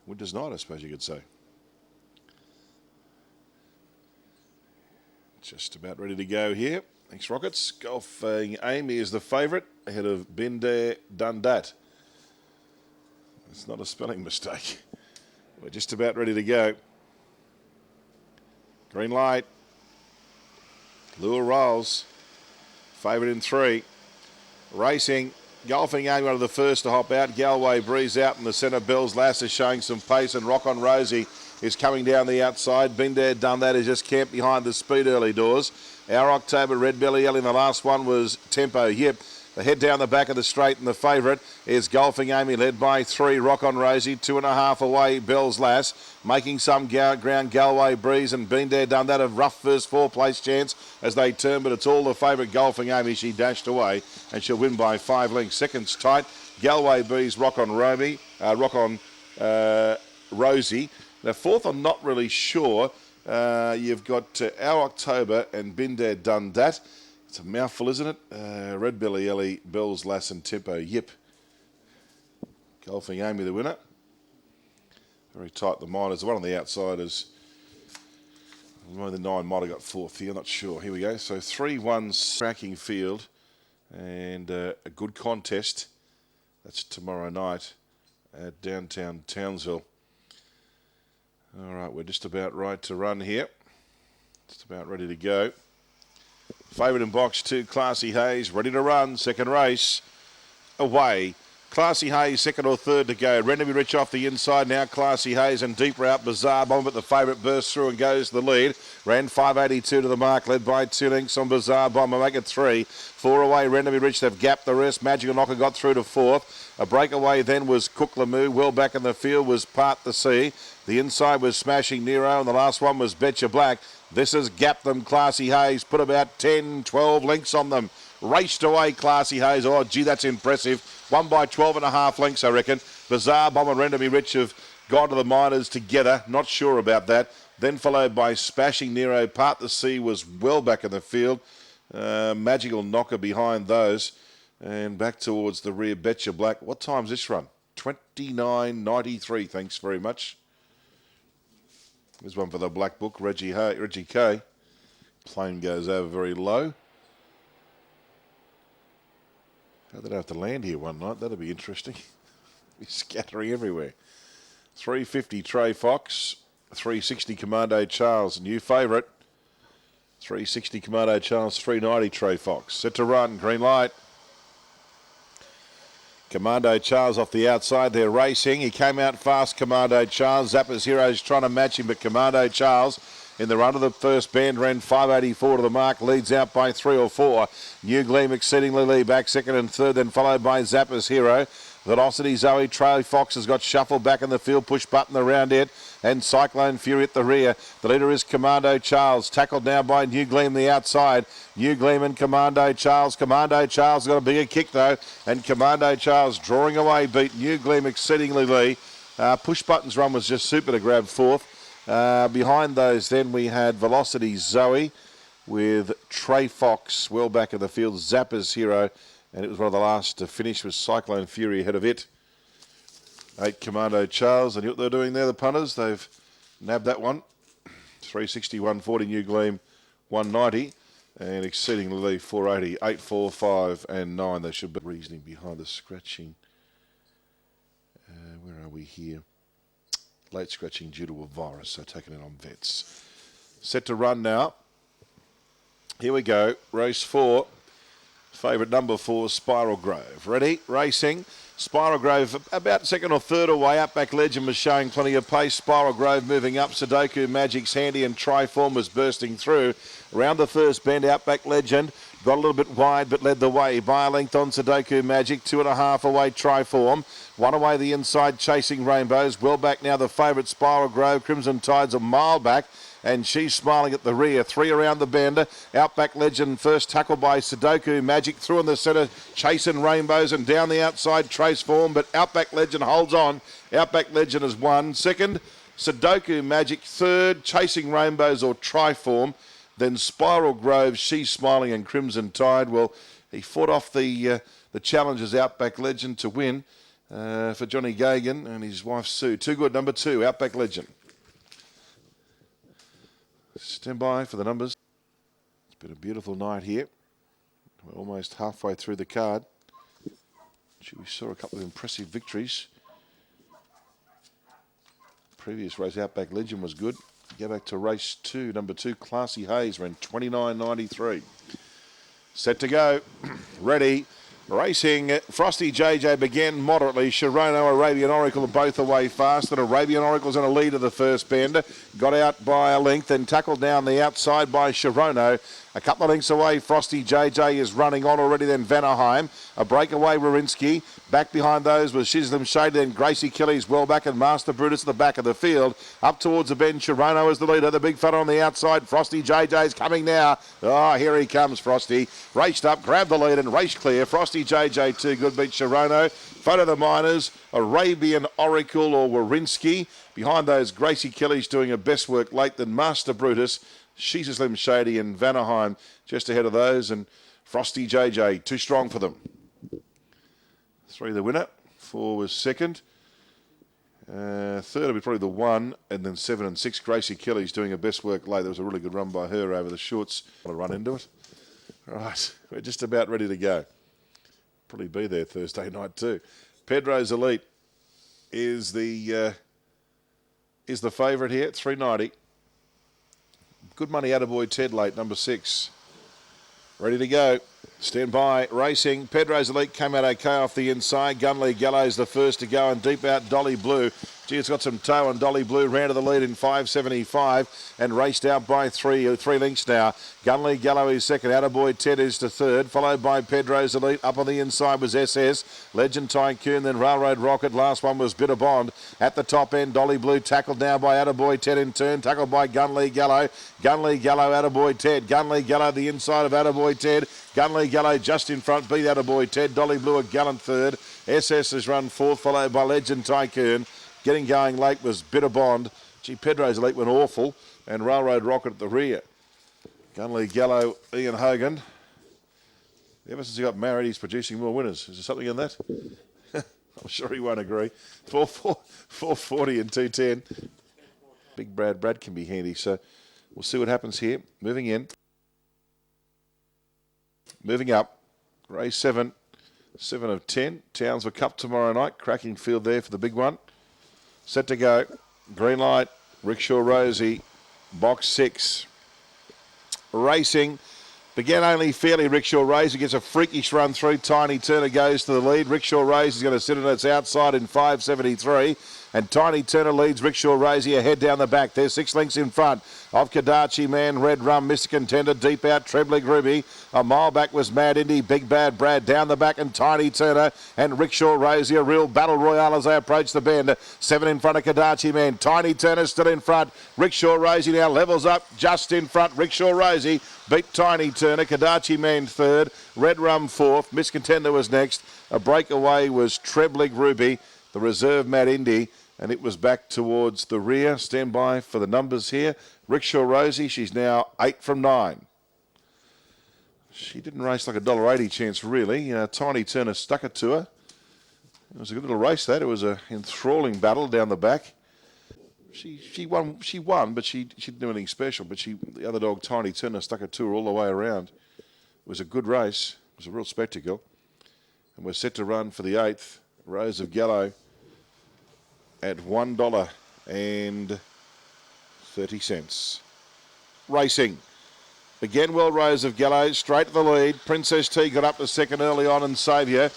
Winter's night, I suppose you could say. Just about ready to go here. Thanks, Rockets. Golfing Amy is the favourite, ahead of Been There, Done That. It's not a spelling mistake. We're just about ready to go. Green light. Lure rolls. Favourite in 3. Racing. Golfing Amy out of the first to hop out. Galway Breeze out in the centre. Bell's Lass is showing some pace, and Rock on Rosie is coming down the outside. Been There, Done That is just camped behind the speed early doors. Our October Red Belly Ellie, and the last one was Tempo Yip. The head down the back of the straight, and the favourite is Golfing Amy, led by 3, Rock on Rosie, 2.5 away, Bell's Lass, making some ground, Galway Breeze, and Been There, Done That, a rough first 4-place chance as they turn, but it's all the favourite Golfing Amy. She dashed away, and she'll win by 5 lengths. Second's tight, Galway Breeze, Rock on Rosie. Now, fourth, I'm not really sure. You've got Our October and Been There, Done That. It's a mouthful, isn't it? Red Belly Ellie, Bell's Lass, and Tempo Yip. Golfing Amy, the winner. Very tight, the minors. The one on the outside is... One of the 9 might have got 4th here, not sure. Here we go. So 3-1 cracking field and a good contest. That's tomorrow night at downtown Townsville. All right, we're just about right to run here. Just about ready to go. Favourite in box 2, Classy Hayes, ready to run. Second race, away. Classy Hayes, second or third to go. Renderby Rich off the inside now. Classy Hayes and deep route. Bizarre Bomb, but the favourite bursts through and goes to the lead. Ran 5.82 to the mark, led by 2 lengths on Bizarre Bomb. Make it 3. 4 away, Renderby Rich. They've gapped the rest. Magical Knocker got through to 4th. A breakaway then was Cook Lamoo. Well back in the field was Part the Sea. The inside was Smashing Nero, and the last one was Betcha Black. This has gapped them. Classy Hayes put about 10, 12 lengths on them. Raced away, Classy Hayes. Oh, gee, that's impressive. Won by 12.5 lengths, I reckon. Bizarre Bomb and Renderby Rich have gone to the minors together. Not sure about that. Then followed by Smashing Nero. Part the Sea was well back in the field. Magical Knocker behind those. And back towards the rear, Betcha Black. What time's this run? 29.93, thanks very much. There's one for the Black Book, Reggie K. Plane goes over very low. How they don't have to land here one night, that'll be interesting. Be scattering everywhere. 350 Trey Fox, 360 Commando Charles, new favourite. 360 Commando Charles, 390 Trey Fox. Set to run, green light. Commando Charles off the outside, they're racing. He came out fast, Commando Charles. Zappa's Heroes trying to match him, but Commando Charles in the run of the first band ran 5.84 to the mark, leads out by 3 or 4. New Gleam exceedingly lead back second and third, then followed by Zappa's Hero. Velocity Zoe, Trey Fox has got shuffled back in the field, push button around it, and Cyclone Fury at the rear. The leader is Commando Charles, tackled now by New Gleam the outside. New Gleam and Commando Charles. Commando Charles got a bigger kick though, and Commando Charles drawing away, beat New Gleam exceedingly lead. Push buttons run was just super to grab 4th. Behind those then we had Velocity Zoe with Trey Fox well back in the field. Zappa's Hero, and it was one of the last to finish with Cyclone Fury ahead of it. 8 Commando Charles, and you know what they're doing there, the punters? They've nabbed that one. 360, 140 New Gleam, 190, and exceedingly 480, 8, 4, 5, and 9. They should be reasoning behind the scratching. Where are we here? Late scratching due to a virus, so taking it on vets. Set to run now. Here we go, race 4. Favourite number 4, Spiral Grove. Ready? Racing. Spiral Grove about second or third away. Outback Legend was showing plenty of pace. Spiral Grove moving up. Sudoku Magic's handy and Triform was bursting through. Around the first bend, Outback Legend got a little bit wide but led the way. By a length on Sudoku Magic. 2.5 away Triform. 1 away the inside, Chasing Rainbows. Well back now the favourite Spiral Grove. Crimson Tide's a mile back, and she's smiling at the rear. 3 around the bender. Outback Legend first tackled by Sudoku Magic. Through in the centre, Chasing Rainbows, and down the outside, Trace Form. But Outback Legend holds on. Outback Legend has won. Second, Sudoku Magic. Third, Chasing Rainbows or Triform. Then Spiral Grove, She's Smiling, and Crimson Tide. Well, he fought off the challengers Outback Legend to win. for Johnny Gagan and his wife Sue. Too Good, number 2, Outback Legend. Stand by for the numbers. It's been a beautiful night here. We're almost halfway through the card. We saw a couple of impressive victories. Previous race, Outback Legend, was good. Go back to race 2, number 2, Classy Hayes, ran 29.93. Set to go. Ready. Racing. Frosty JJ began moderately. Sharono, Arabian Oracle both away fast. And Arabian Oracle's in a lead of the first bend. Got out by a length and tackled down the outside by Sharono. A couple of lengths away, Frosty JJ is running on already, then Vanaheim. A breakaway, Wawrinski. Back behind those was Shizlam Shade, then Gracie Kelly's well back, and Master Brutus at the back of the field. Up towards the bend, Sharono is the leader. The big fella on the outside, Frosty JJ's coming now. Oh, here he comes, Frosty. Raced up, grabbed the lead and raced clear. Frosty JJ, Too Good, beat Sharono. Photo the Miners, Arabian Oracle or Wawrinski. Behind those, Gracie Kelly's doing her best work late, then Master Brutus. She's a Slim Shady and Vanaheim just ahead of those, and Frosty JJ, too strong for them. 3 the winner, 4 was second. Third will be probably the 1, and then 7 and 6. Gracie Kelly's doing her best work late. There was a really good run by her over the shorts. I'll run into it. All right, we're just about ready to go. Probably be there Thursday night too. Pedro's Elite is the favourite here, 390. Good money, Attaboy Ted late, number 6. Ready to go. Stand by. Racing. Pedro's Elite came out okay off the inside. Gunley Gallows the first to go, and deep out Dolly Blue. Gee, it's got some toe, and Dolly Blue ran to the lead in 5.75 and raced out by three lengths now. Gunley Gallo is second. Attaboy Ted is to third, followed by Pedro's Elite. Up on the inside was SS. Legend Tycoon, then Railroad Rocket. Last one was Bitter Bond. At the top end, Dolly Blue tackled now by Attaboy Ted in turn. Tackled by Gunley Gallo. Gunley Gallo, Attaboy Ted. Gunley Gallo, the inside of Attaboy Ted. Gunley Gallo just in front, beat Attaboy Ted. Dolly Blue a gallant third. SS has run fourth, followed by Legend Tycoon. Getting going late was Bitter Bond. Gee, Pedro's Elite went awful. And Railroad Rocket at the rear. Gunley Gallo, Ian Hogan. Ever since he got married, he's producing more winners. Is there something in that? I'm sure he won't agree. 440 and 210. Big Brad can be handy. So we'll see what happens here. Moving in. Moving up. Race 7. 7 of 10. Townsville Cup tomorrow night. Cracking field there for the big one. Set to go. Green light. Rickshaw Rosie. Box 6. Racing. Began only fairly. Rickshaw Rosie gets a freakish run through. Tiny Turner goes to the lead. Rickshaw Rosie is going to sit on its outside in 5.73. And Tiny Turner leads Rickshaw Rosie ahead down the back. There's 6 lengths in front of Kadachi Man, Red Rum, Mr. Contender, deep out, Trebly Ruby. A mile back was Mad Indy, Big Bad Brad down the back, and Tiny Turner and Rickshaw Rosie, a real battle royale as they approach the bend. 7 in front of Kadachi Man. Tiny Turner still in front. Rickshaw Rosie now levels up just in front. Rickshaw Rosie beat Tiny Turner. Kadachi Man third. Red Rum fourth. Miss Contender was next. A breakaway was Trebly Ruby. The reserve Mad Indy, and it was back towards the rear. Stand by for the numbers here. Rickshaw Rosie, she's now 8 from 9. She didn't race like $1.80 chance, really. Tiny Turner stuck it to her. It was a good little race, that. It was an enthralling battle down the back. She won, but she didn't do anything special. But the other dog, Tiny Turner, stuck it to her all the way around. It was a good race. It was a real spectacle. And we're set to run for the 8th. Rose of Gallo at $1.30. Racing. Began well, Rose of Gallo, straight to the lead. Princess T got up to second early on, and Saviour.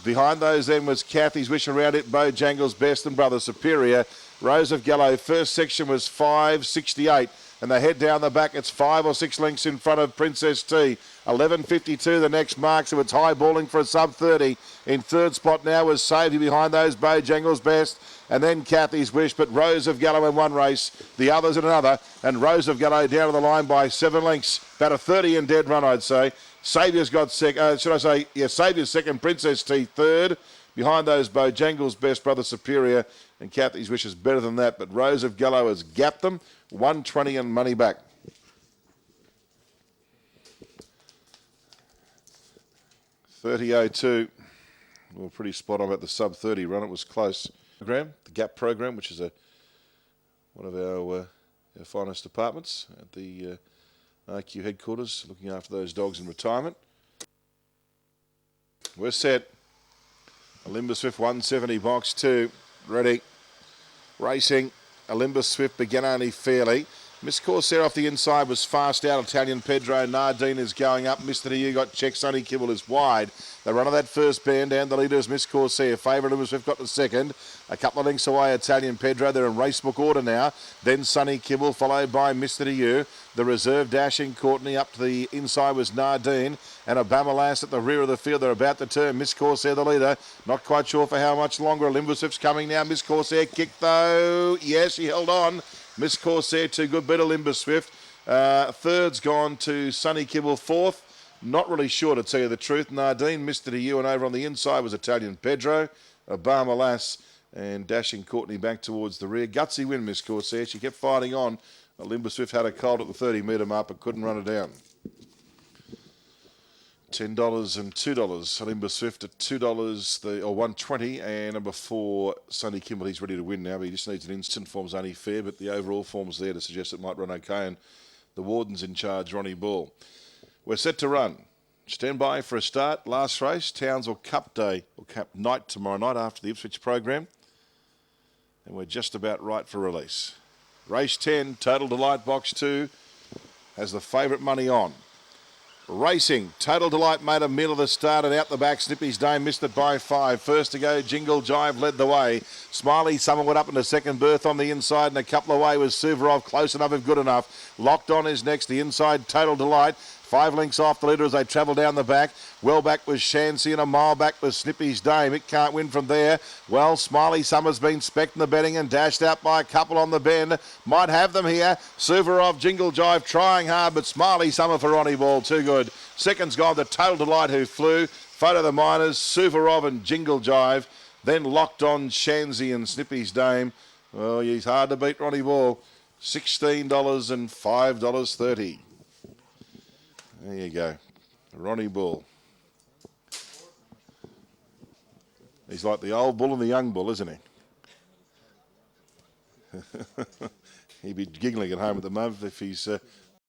Behind those then was Kathy's Wish, around it Bojangles Best and Brother Superior. Rose of Gallo, first section was 5.68. And they head down the back. It's 5 or 6 lengths in front of Princess T. 11.52 the next mark, so it's high balling for a sub-30. In third spot now was Saviour, behind those Bojangles Best, and then Kathy's Wish. But Rose of Gallo in one race, the others in another, and Rose of Gallo down to the line by 7 lengths. About a 30 and dead run, I'd say. Saviour's got second, Saviour's second, Princess T third. Behind those Bojangles Best, Brother Superior, and Kathy's Wish is better than that, but Rose of Gallo has gapped them. 120 and money back. $30.02. We were pretty spot on at the sub 30 run. It was close. The GAP program, which is one of our finest departments at the IQ headquarters, looking after those dogs in retirement. We're set. Olympus Swift 170 box 2. Ready. Racing. Olympus Swift began only fairly. Miss Corsair off the inside was fast out. Italian Pedro. Nardine is going up. Mr. You got check. Sunny Kibble is wide. The run of that first band down the leader is Miss Corsair. Favourite Olympus Swift got the second. A couple of lengths away, Italian Pedro. They're in racebook order now. Then Sunny Kibble followed by Mr. You. The reserve Dashing Courtney up to the inside was Nardine. And Obama Lass at the rear of the field. They're about to turn. Miss Corsair the leader. Not quite sure for how much longer. Olympus Swift's coming now. Miss Corsair kicked though. Yes, she held on. Miss Corsair too good. Better Olympus Swift. Third's gone to Sunny Kibble. Fourth. Not really sure, to tell you the truth. Nardine, Mr. You, and over on the inside was Italian Pedro, Obama Lass, and Dashing Courtney back towards the rear. Gutsy win, Miss Corsair. She kept fighting on. Olympus Swift had a cold at the 30-metre mark, but couldn't run her down. $10 and $2. Olympus Swift at $2, or $1.20, and number 4, Sunny Kibble. He's ready to win now, but he just needs an instant. Form's only fair, but the overall form's there to suggest it might run okay, and the warden's in charge, Ronnie Ball. We're set to run. Stand by for a start. Last race, Townsville Cup Day, or Cup Night tomorrow night after the Ipswich program. And we're just about right for release. Race 10, Total Delight Box 2, has the favourite money on. Racing, Total Delight made a meal of the start and out the back. Snippy's Dame missed it by 5. First to go, Jingle Jive led the way. Smiley Summer went up into second berth on the inside, and a couple away was Suvorov. Close enough if good enough. Locked On is next. The inside, Total Delight. 5 lengths off the leader as they travel down the back. Well back was Shancy, and a mile back was Snippy's Dame. It can't win from there. Well, Smiley Summer's been specced in the betting and dashed out by a couple on the bend. Might have them here. Suvorov, Jingle Jive trying hard, but Smiley Summer for Ronnie Ball, too good. Second's gone to Total Delight, who flew. Photo the Miners, Suvorov and Jingle Jive. Then Locked On, Shanzy and Snippy's Dame. Well, he's hard to beat, Ronnie Ball. $16 and $5.30. There you go. Ronnie Bull. He's like the old bull and the young bull, isn't he? He'd be giggling at home at the moment if he's